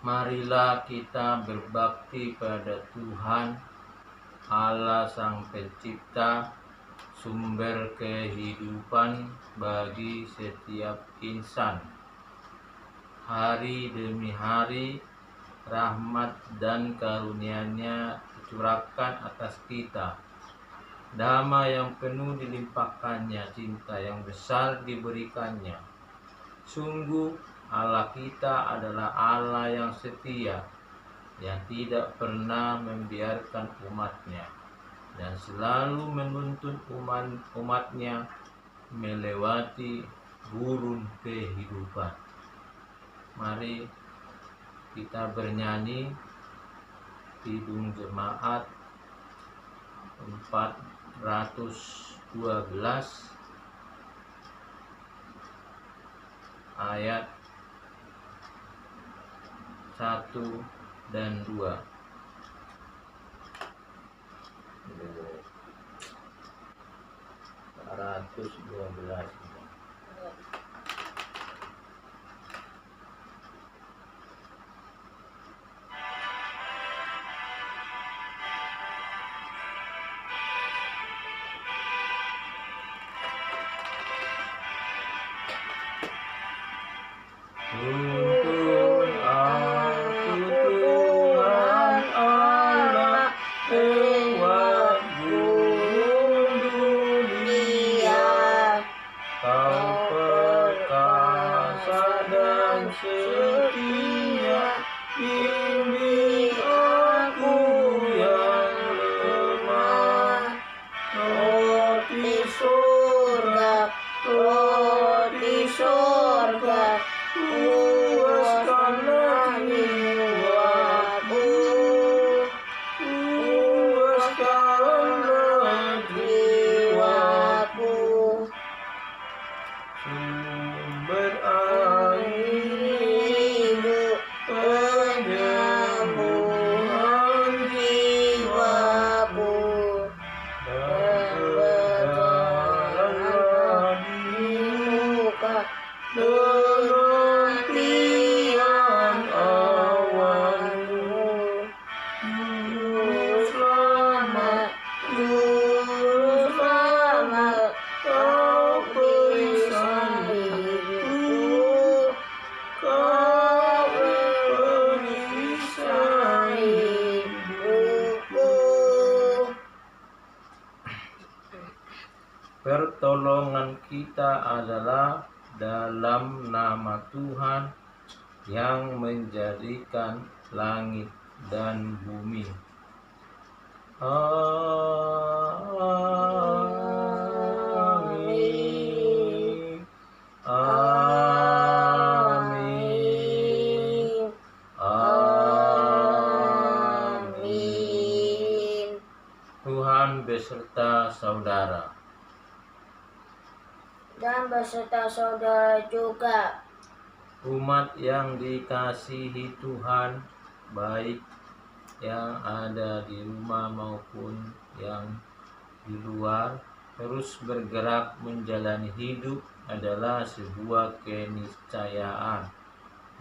Marilah kita berbakti pada Tuhan, Allah Sang Pencipta, sumber kehidupan bagi setiap insan. Hari demi hari, rahmat dan karunia-Nya dicurahkan atas kita. Damai yang penuh dilimpahkannya, cinta yang besar diberikannya. Sungguh Allah kita adalah Allah yang setia, yang tidak pernah membiarkan umat-Nya dan selalu menuntun umat-Nya melewati gurun kehidupan. Mari kita bernyanyi Kidung Jemaat 412 ayat 1 dan 2. Tuntun aku Tuhan Allah lewat gurun dunia. Kau perkasa dan setia, bimbing aku yang lemah. Roti surga, puaskanlah jiwaku, sumber air hidup, penyembuhan jiwaku, dan berjalanlah di muka dengan tiang awanmu. Juru selamat, kau perisai hidupku. Pertolongan kita adalah dalam nama Tuhan yang menjadikan langit dan bumi. Amin. Amin. Amin. Tuhan beserta saudara dan beserta saudara juga. Umat yang dikasihi Tuhan, baik yang ada di rumah maupun yang di luar, terus bergerak menjalani hidup adalah sebuah keniscayaan.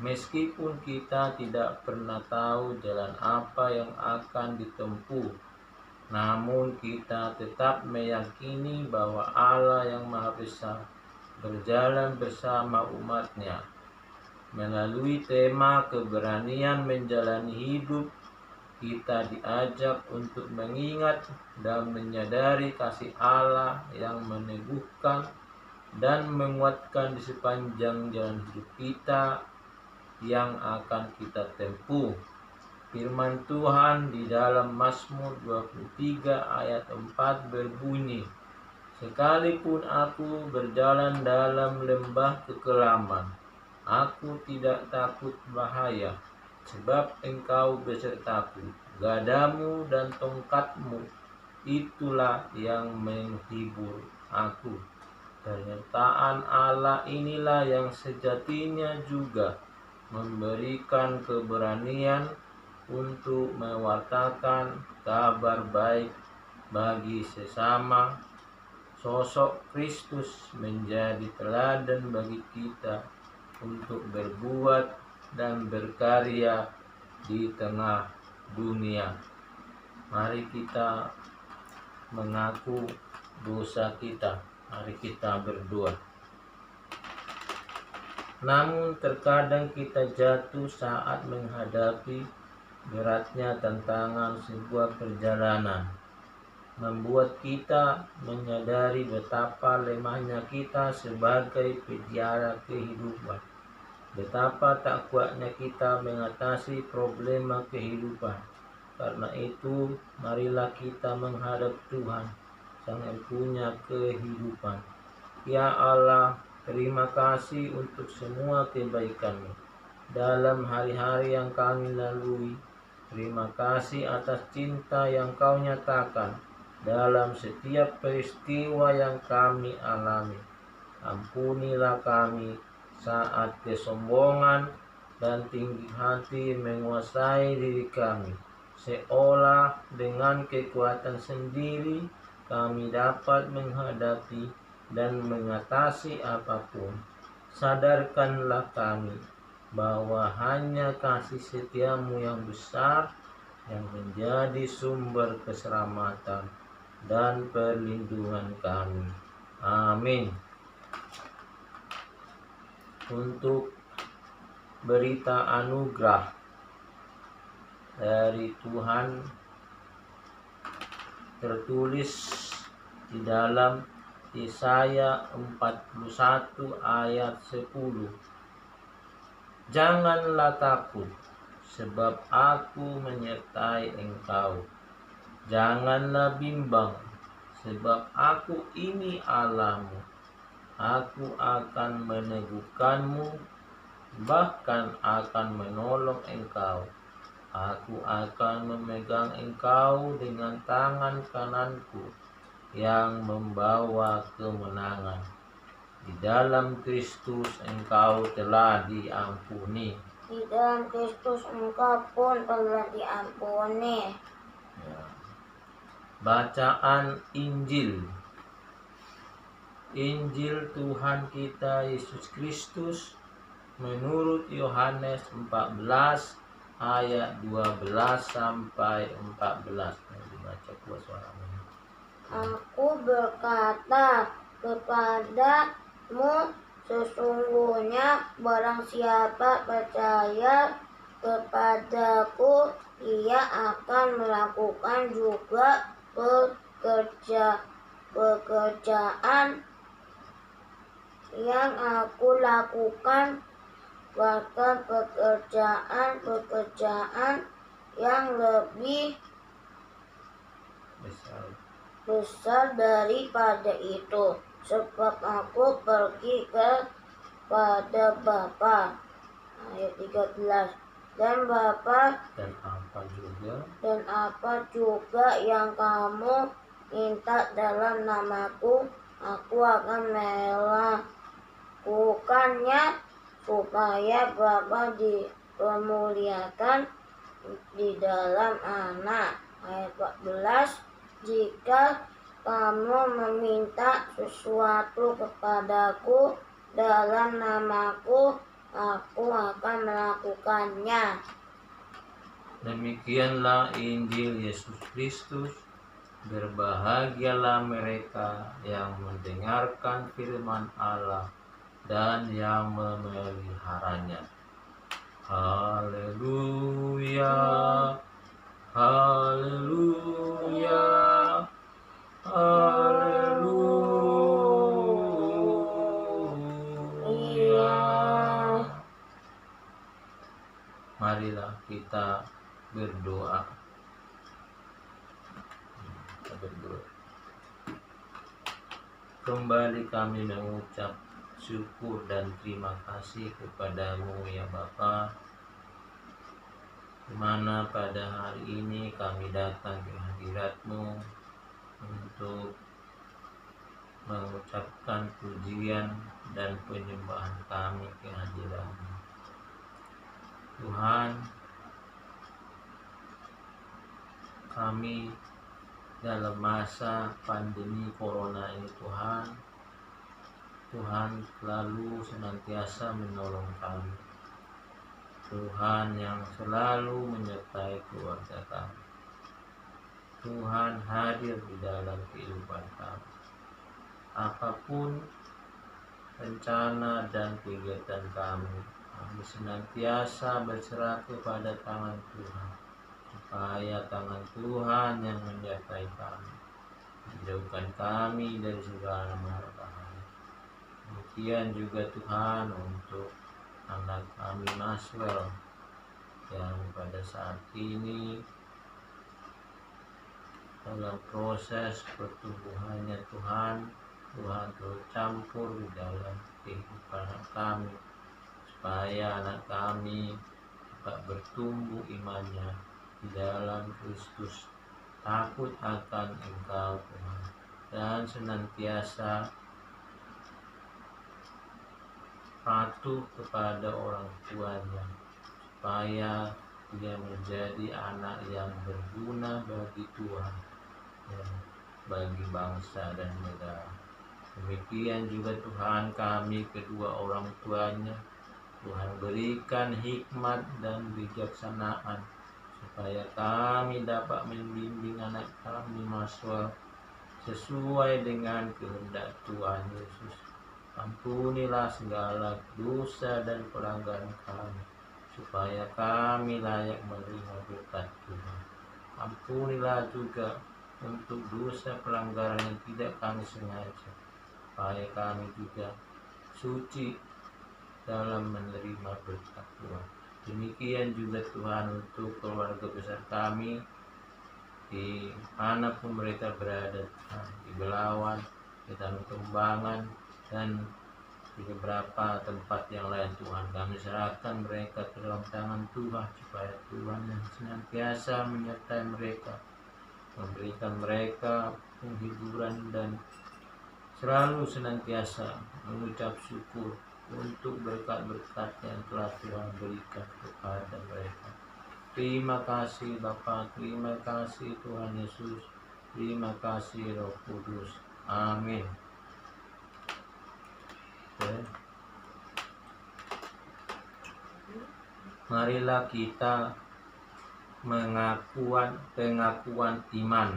Meskipun kita tidak pernah tahu jalan apa yang akan ditempuh, namun kita tetap meyakini bahwa Allah yang Maha Besar berjalan bersama umat-Nya. Melalui tema keberanian menjalani hidup, kita diajak untuk mengingat dan menyadari kasih Allah yang meneguhkan dan menguatkan di sepanjang jalan hidup kita yang akan kita tempuh. Firman Tuhan di dalam Mazmur 23 ayat 4 berbunyi, sekalipun aku berjalan dalam lembah kekelaman, aku tidak takut bahaya, sebab Engkau besertaku, gadamu dan tongkatmu, itulah yang menghibur aku. Pernyataan Allah inilah yang sejatinya juga memberikan keberanian untuk mewartakan kabar baik bagi sesama. Sosok Kristus menjadi teladan bagi kita untuk berbuat dan berkarya di tengah dunia. Mari kita mengaku dosa kita. Mari kita berdoa. Namun terkadang kita jatuh saat menghadapi beratnya tantangan sebuah perjalanan, membuat kita menyadari betapa lemahnya kita sebagai peziarah kehidupan. Betapa tak kuatnya kita mengatasi problema kehidupan. Karena itu, marilah kita menghadap Tuhan, Sang Empunya kehidupan. Ya Allah, terima kasih untuk semua kebaikan-Mu dalam hari-hari yang kami lalui. Terima kasih atas cinta yang Kau nyatakan dalam setiap peristiwa yang kami alami. Ampunilah kami saat kesombongan dan tinggi hati menguasai diri kami, seolah dengan kekuatan sendiri kami dapat menghadapi dan mengatasi apapun. Sadarkanlah kami bahwa hanya kasih setia-Mu yang besar yang menjadi sumber keselamatan dan perlindungan kami. Amin. Untuk berita anugerah dari Tuhan tertulis di dalam Yesaya 41 ayat 10. Janganlah takut, sebab Aku menyertai engkau. Janganlah bimbang, sebab Aku ini Allah-Mu. Aku akan meneguhkanmu, bahkan akan menolong engkau. Aku akan memegang engkau dengan tangan kananku yang membawa kemenangan. Di dalam Kristus engkau telah diampuni. Di dalam Kristus engkau pun telah diampuni. Ya. Bacaan Injil. Injil Tuhan kita Yesus Kristus menurut Yohanes 14 ayat 12 sampai 14. Dibaca kuat suaranya. Aku berkata kepadamu, sesungguhnya barang siapa percaya kepadaku, ia akan melakukan juga pekerjaan yang Aku lakukan, bahkan pekerjaan yang lebih besar daripada itu, sebab Aku pergi kepada Bapa. Ayat 13. Dan Bapa Dan apa juga yang kamu minta dalam namaku, Aku akan melakukannya, supaya Bapa dipermuliakan di dalam Anak. Ayat 14. Jika kamu meminta sesuatu kepadaku dalam namaku, Aku akan melakukannya. Demikianlah Injil Yesus Kristus. Berbahagialah mereka yang mendengarkan firman Allah dan yang memeliharanya. Haleluya, haleluya, haleluya. Marilah kita berdoa. Kembali kami mengucap syukur dan terima kasih kepadamu ya Bapa, di mana pada hari ini kami datang ke hadirat-Mu untuk mengucapkan pujian dan penyembahan kami ke hadirat-Mu. Tuhan, kami dalam masa pandemi corona ini Tuhan selalu senantiasa menolong kami. Tuhan yang selalu menyertai keluarga kami. Tuhan hadir di dalam kehidupan kami. Apapun rencana dan kegiatan kami senantiasa berserah kepada tangan Tuhan, supaya tangan Tuhan yang menyertai kami, menjauhkan kami dari segala mara bahaya. Demikian juga Tuhan untuk anak kami Maxwell yang pada saat ini dalam proses pertumbuhannya Tuhan turut campur di dalam kehidupan kami, supaya anak kami dapat bertumbuh imannya di dalam Kristus, takut akan Engkau Tuhan, dan senantiasa patuh kepada orang tuanya, supaya dia menjadi anak yang berguna bagi Tuhan, bagi bangsa dan negara. Demikian juga Tuhan kami kedua orang tuanya, Tuhan berikan hikmat dan bijaksanaan, supaya kami dapat membimbing anak kami Maxwell sesuai dengan kehendak Tuhan Yesus. Ampunilah segala dosa dan pelanggaran kami, supaya kami layak menerima berkat Tuhan. Ampunilah juga untuk dosa pelanggaran yang tidak kami sengaja, supaya kami juga suci dalam menerima berkat Tuhan. Demikian juga Tuhan untuk keluarga besar kami, di manapun mereka berada, di Belawan, di Tanah Kembangan, dan di beberapa tempat yang lain. Tuhan, kami serahkan mereka ke dalam tangan Tuhan, supaya Tuhan yang senantiasa menyertai mereka, memberikan mereka penghiburan, dan selalu senantiasa mengucap syukur untuk berkat-berkat yang telah Tuhan berikan kepada mereka. Terima kasih Bapa, terima kasih Tuhan Yesus, terima kasih Roh Kudus. Amin. Marilah kita pengakuan iman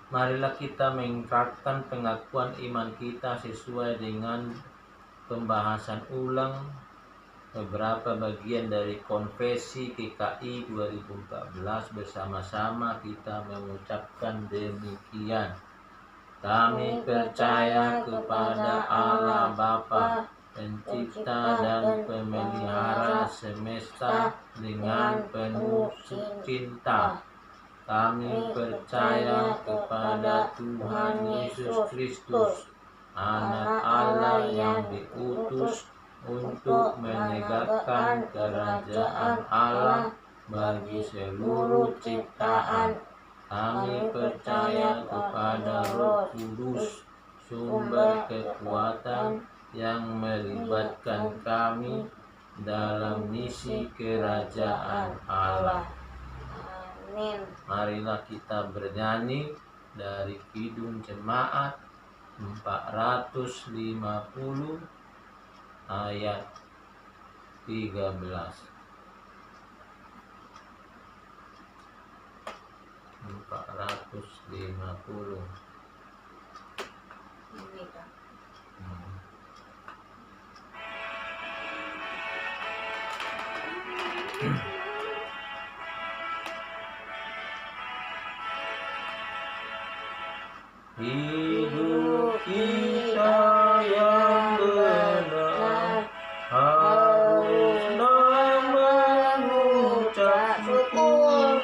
marilah kita mengungkapkan pengakuan iman kita sesuai dengan pembahasan ulang beberapa bagian dari Konfesi GKI 2014. Bersama-sama kita mengucapkan demikian. Kami percaya kepada Allah Bapa, Pencipta dan Pemelihara semesta dengan penuh cinta. Kami percaya kepada Tuhan Yesus Kristus, Anak Allah yang diutus untuk menegakkan kerajaan Allah bagi seluruh ciptaan. Kami percaya kepada Roh Kudus, sumber kekuatan yang melibatkan kami dalam misi kerajaan Allah. Amin. Marilah kita bernyanyi dari Kidung Jemaat 450 ayat 13. 450. Hidup kita yang benar harus mengucap syukur.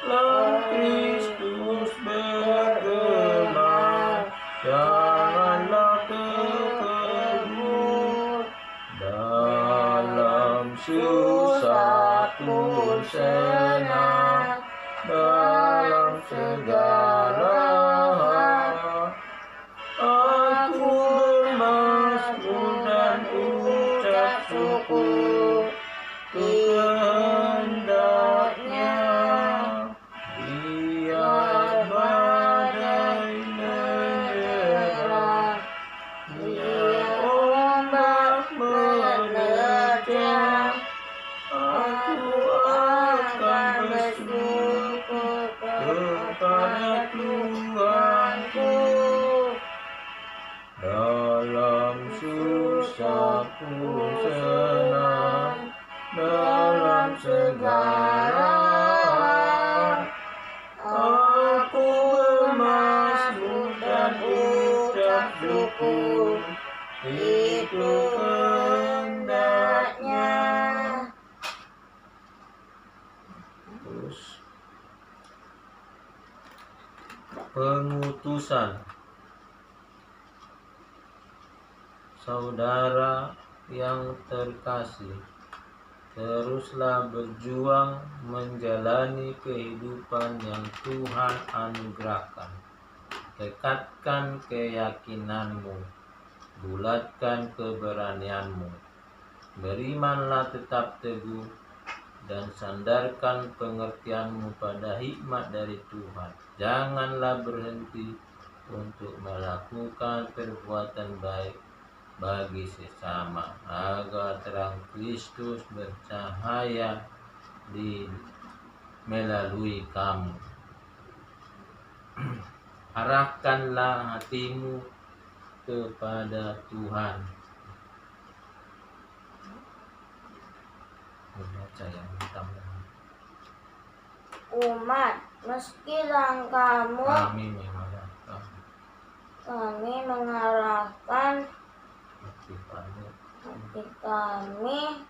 Dalam Kristus bergema, janganlah terkebur. Dalam susah pun senang, dalam segala hal aku bermazmur dan ucap syukur kehendaknya. Biar badai menyerang, saudara, aku bermasmur dan ucap syukur, itu kehendaknya. Terus pengutusan. Saudara yang terkasih, teruslah berjuang menjalani kehidupan yang Tuhan anugerahkan. Tekadkan keyakinanmu, bulatkan keberanianmu, berimanlah tetap teguh, dan sandarkan pengertianmu pada hikmat dari Tuhan. Janganlah berhenti untuk melakukan perbuatan baik bagi sesama, agar terang Kristus bercahaya melalui kamu. Arahkanlah hatimu kepada Tuhan. Baca yang pertama. Umat, meski langkahmu kami mengarahkan hati kami.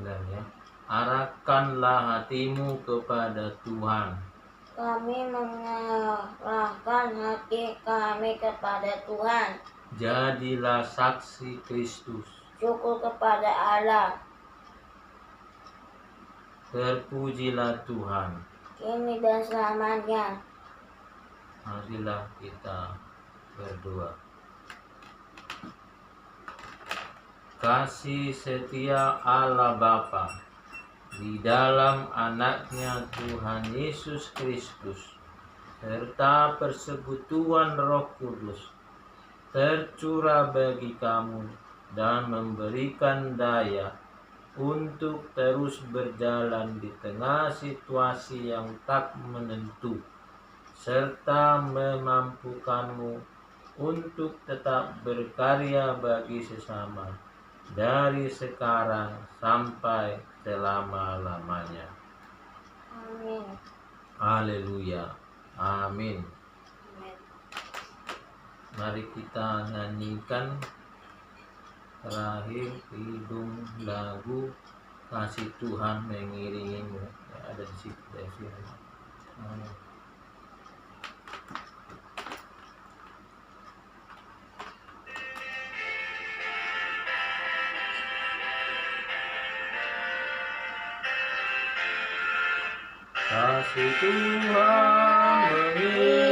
Ya. Arahkanlah hatimu kepada Tuhan. Kami mengarahkan hati kami kepada Tuhan. Jadilah saksi Kristus. Syukur kepada Allah. Terpujilah Tuhan. Kini dan selamanya. Marilah kita berdoa. Kasih setia Allah Bapa di dalam anaknya Tuhan Yesus Kristus, serta persekutuan Roh Kudus tercurah bagi kamu dan memberikan daya untuk terus berjalan di tengah situasi yang tak menentu, serta memampukanmu untuk tetap berkarya bagi sesama dari sekarang sampai selama-lamanya. Amin. Haleluya. Amin. Amin. Mari kita nyanyikan terakhir hidung lagu Kasih Tuhan Mengiringimu. Ya, ada di situ. Amin. Kasih Tuhan mengiringimu.